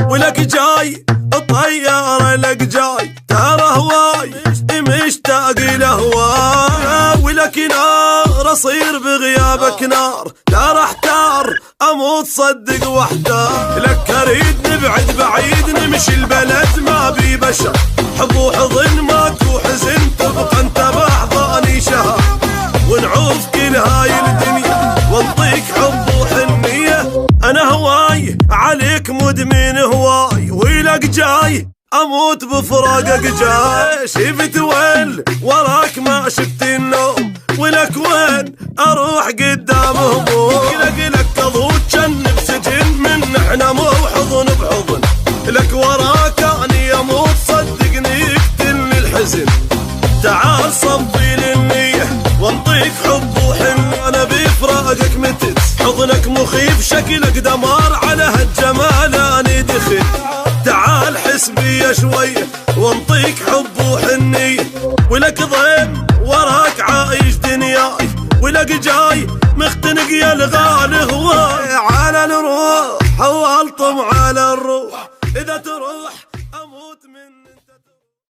ولك جاي الطيارة لك جاي، ترى هواي مشتاق لهواي. ولك نار اصير بغيابك نار، لا راح تار اموت صدق واحتار. لك اريد نبعد بعيد نمشي البلد ما بي بشر، حب وحضن ماكو حزن تبقى انت باحضاني شهر. ونعوف كل هاي الدنيا ونطيك حب وحنية، انا هواي عليك مدمن هواي. ولك جاي اموت بفراقك جاي، شفت وين وراك ما شفت النوم، ولك وين اروح قدام هموم. لك اضوج جن بسجن من احنا مو حضن بحضن، لك وراك اني اموت صدقني يقتلني الحزن. تعال صبي للنية وانطيك حب وحن، انا بفراقك متت حضنك مخيف شكلك دمار على هالجمال اني دخل. تعال حس بيا شوية وانطيك حب وحنية، ولك ضيم وراك عايش دنياي. ولك جاي مختنق يا الغالي هواي، على الروح والطم على الروح، اذا تروح اموت من